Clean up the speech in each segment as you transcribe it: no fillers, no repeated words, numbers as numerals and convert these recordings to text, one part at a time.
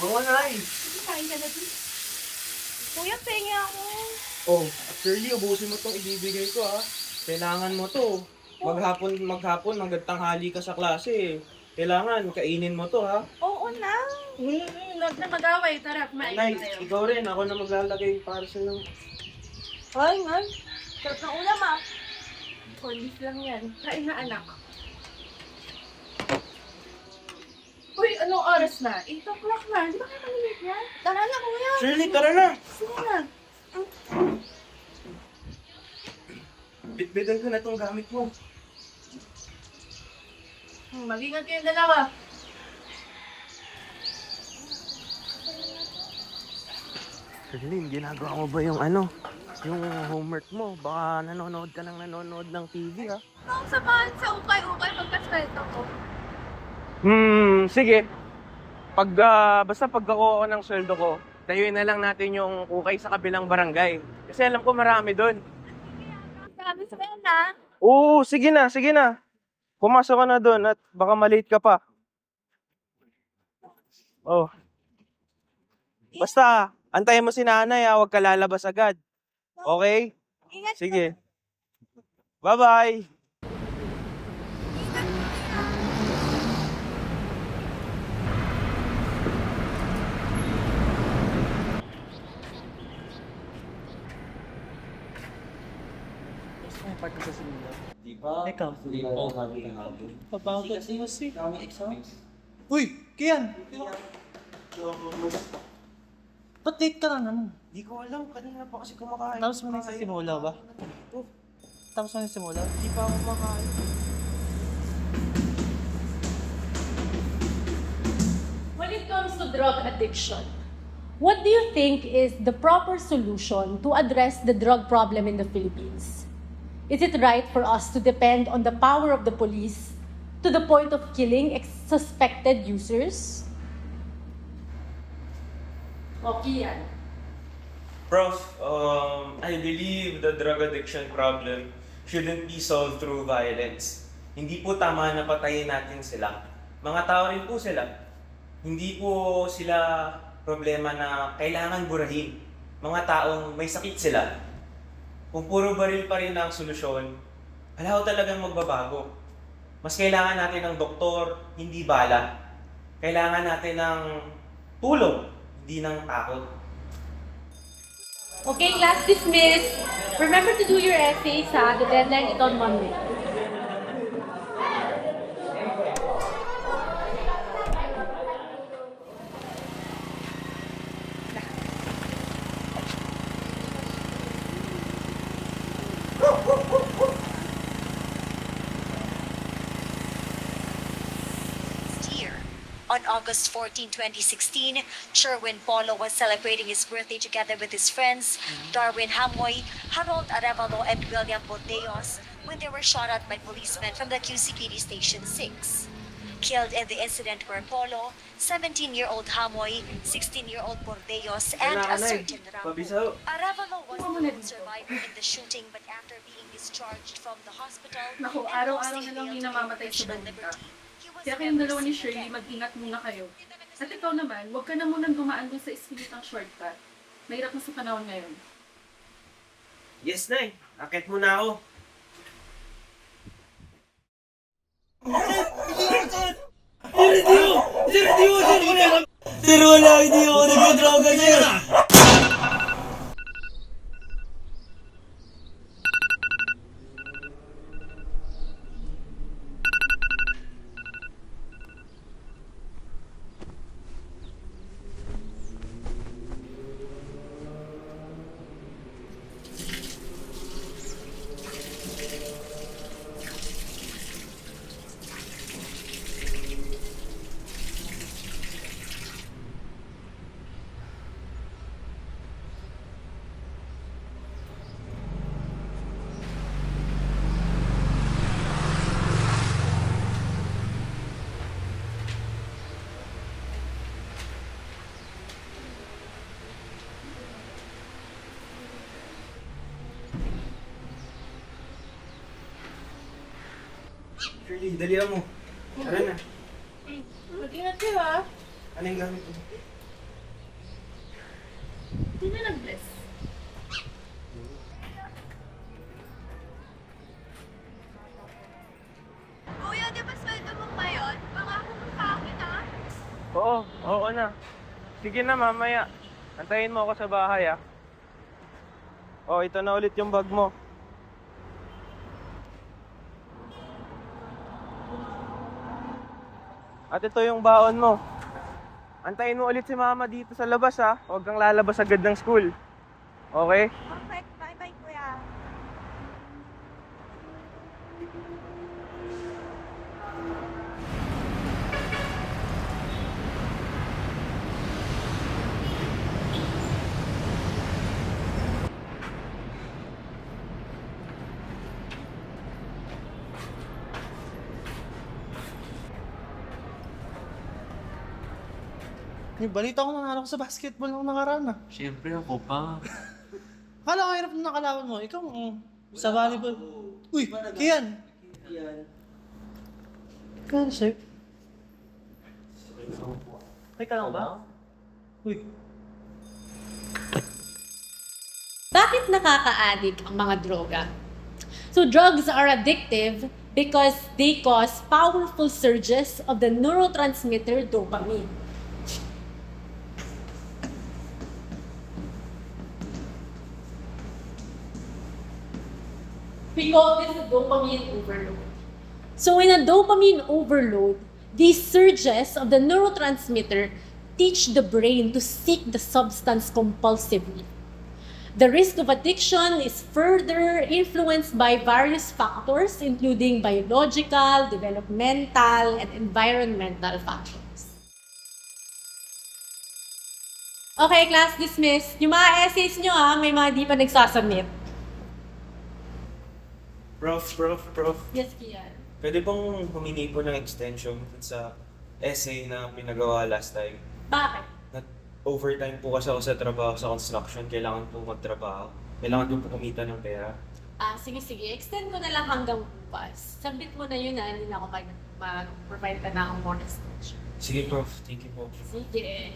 Mga nai. Kain ka na din. Kuya, pengi ako. Oh, Shirley, ubusin mo tong ibibigay ko ha. Kailangan mo to. Maghapon, hanggang tanghali ka sa klase. Kailangan, kainin mo to ha. Oo na. Huwag na mag-away. Tara, kumain Nay, tayo. ikaw rin. Ako na maglalagay para sa ng... Ay, nga. Sarap ng ulam ah. Cornish lang yan. Kain na anak. Uy, anong oras na? 8 o'clock na. Di ba kayo malilit yan? Tara na, kuya. Shirley, tara na! Sige na. Bitbitan ko na tong gamit mo. Mag-ingat kayong dalawa. Shirley, ginagawa mo ba yung yung homework mo? Baka nanonood ka ng TV ha? Ang samahan sa ukay-ukay pagkaswelto ko. Sige. Basta pagkakuha ko ng sweldo ko, tayuin na lang natin yung ukay sa kabilang barangay. Kasi alam ko marami doon. Dami sa pena. Oo, sige na. Pumasok ka na doon at baka malate ka pa. Oh. Basta, antayin mo si nanay ha, huwag ka lalabas agad. Okay? Ingat. Sige. Bye-bye! Di ba? Ikaw. Hindi ko kami hapon. Papangko kasi. Kami exam. Uy! Kian! Ba't late ka na naman? Di ko alam, kanina pa kasi kumakain. Tapos mo na yung simula ba? Tapos mo na yung simula? Di pa ako kumakain. When it comes to drug addiction, what do you think is the proper solution to address the drug problem in the Philippines? Is it right for us to depend on the power of the police to the point of killing suspected users? Okay yan. Prof, I believe the drug addiction problem shouldn't be solved through violence. Hindi po tama na patayin natin sila. Mga tao rin po sila. Hindi po sila problema na kailangan burahin. Mga taong may sakit sila. Kung puro baril pa rin ang solusyon, wala ko talagang magbabago. Mas kailangan natin ng doktor, hindi bala. Kailangan natin ng tulong, hindi ng takot. Okay, class dismissed. Remember to do your essays, ha? The deadline is on Monday. Year. On August 14, 2016, Sherwin Polo was celebrating his birthday together with his friends, Darwin Hamoy, Harold Arevalo, and William Boteos, when they were shot at by policemen from the QCPD Station 6. Killed in the incident were Polo, 17-year-old Hamoy, 16-year-old Bordeos, and a certain Rambo. Pabisaw. Arevalo was the lone survivor in the shooting, but after being discharged from the hospital Naku, and araw-araw posting na lang bail yung to namamatay sa provisional bangka. liberty, he was Kaya kayong never dalawa ni seen Shirley, again. mag-ingat muna kayo. At ikaw naman, huwag ka na munang dumaan dun sa ispilitang shortcut. Mahirap na sa panahon ngayon. Yes, Nay. Akit muna ako. Sir, wala! Hindi ako nag-droga, sir! Shirley, dalihan mo. Tara na. Mag-ingat kayo, ha? Ano yung gamit mo? Hindi na nag-bless. Kuya, di ba sweldo mo ngayon? Pangako mo sa akin, ha? Oo na. Sige na, mamaya. Antayin mo ako sa bahay, ah. Oh, ito na ulit yung bag mo. At ito yung baon mo. Antayin mo ulit si mama dito sa labas, ha. Huwag kang lalabas agad ng school. Okay? Perfect. Bye-bye, kuya. May balita ko nanalo ko sa basketball nung nakaraan ah. Siyempre ako pa. Akala ko hirap nung nakalaban mo. Ikaw, sa volleyball. Uy, Kian! Kian, sir. Okay ka lang ba? Uy. Bakit nakaka-addict ang mga droga? So drugs are addictive because they cause powerful surges of the neurotransmitter dopamine. We call this a dopamine overload. So in a dopamine overload, these surges of the neurotransmitter teach the brain to seek the substance compulsively. The risk of addiction is further influenced by various factors, including biological, developmental, and environmental factors. Okay, class dismissed. Yung mga essays nyo may mga di pa nagsasubmit. Prof. Yes, Kian. Pwede bang humingi po ng extension sa essay na pinagawa last time? Bakit? Overtime po kasi ako sa trabaho sa construction, kailangan po magtrabaho. Kailangan po kumita ng pera. Sige. Extend ko na lang hanggang bukas. Submit mo na yun hindi na ako mag-provide ka na akong more extension. Sige, Prof. Thank you po. Sige.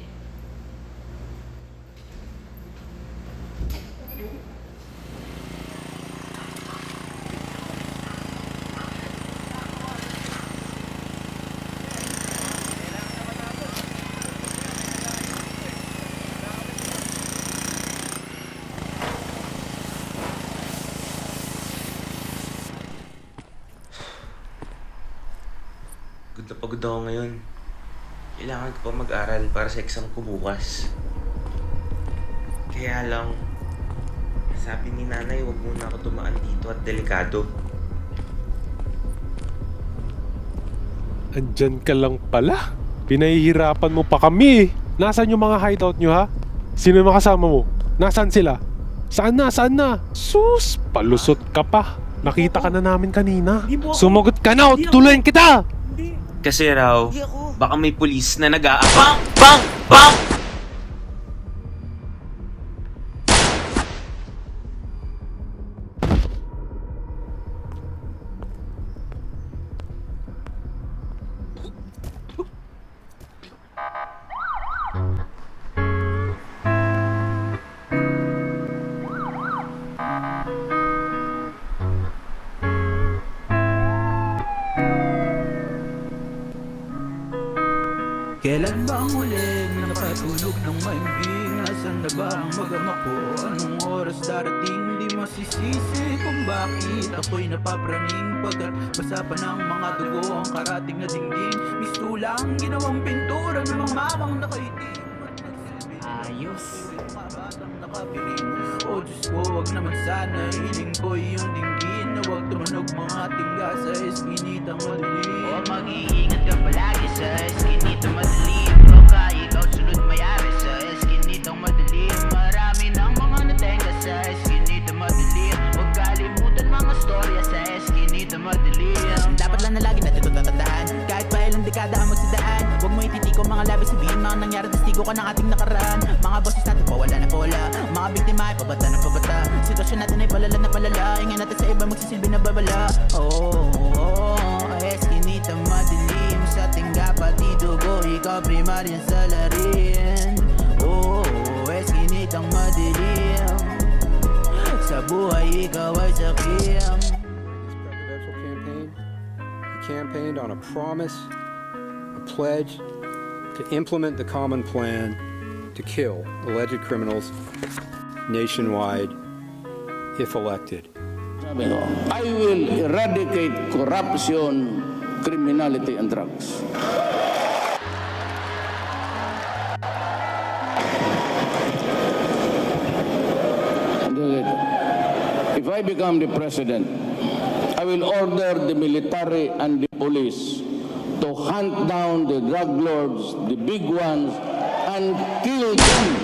Pagod ako ngayon. Kailangan ko pa mag-aral para sa exam ko bukas. Kaya lang, sabi ni nanay, huwag muna ako tumaan dito at delikado. Andyan ka lang pala. Pinahihirapan mo pa kami. Nasaan yung mga hideout nyo ha? Sino yung makasama mo? Nasaan sila? Saan na? Sus, palusot ka pa. Nakita ka na namin kanina. Sumagot ka na o tutuloyin kita! Kasi raw, baka may pulis na nag-aabang. Bang! Kailan ba ang huli na nakatulog ng maimbing? Nasaan na ba ang mag-ama ko? Anong oras darating? Di masisisi kung bakit ako'y napapraning. Pagkat basa pa ng mga dugo ang karating na dingding. Mistula ang ginawang pintura ng mga mamang nakaitim. Ayos. Mga batang nakapiling. O Diyos ko, wag naman sana. Hiling ko yung dinggin na wag tumunog mga tingga sa eskinitang madilim. O mag-iingat ka palagi sa eskinitang madilim. Baka ikaw sunod mayari sa eskinitang madilim. Marami ng mga natenga sa eskinitang madilim. Huwag kalimutan mga storya sa eskinitang madilim. Dapat lang na lagi natin ito tatandaan. Kahit pa ilang dekada ang magsidaan. Huwag mo ititiko mga labi sabihin. Mga nangyari testigo ka ng ating nakaraan. Mga boses natin pawala na pawala. Mga biktima ay pabata na pabata. Sitwasyon natin ay palala na palala. Ingay natin sa iba magsisilbi na babala. Eskinitang madilim. Sa tingga pati dugo. Ikaw primaryan sa larin. Eskinitang madilim. dilim. Sa buhay ikaw ay sakiam. Presidential campaign, he campaigned on a promise, a pledge to implement the common plan to kill alleged criminals nationwide if elected. I will eradicate corruption, criminality, and drugs. If I become the president, I will order the military and the police to hunt down the drug lords, the big ones, and kill them.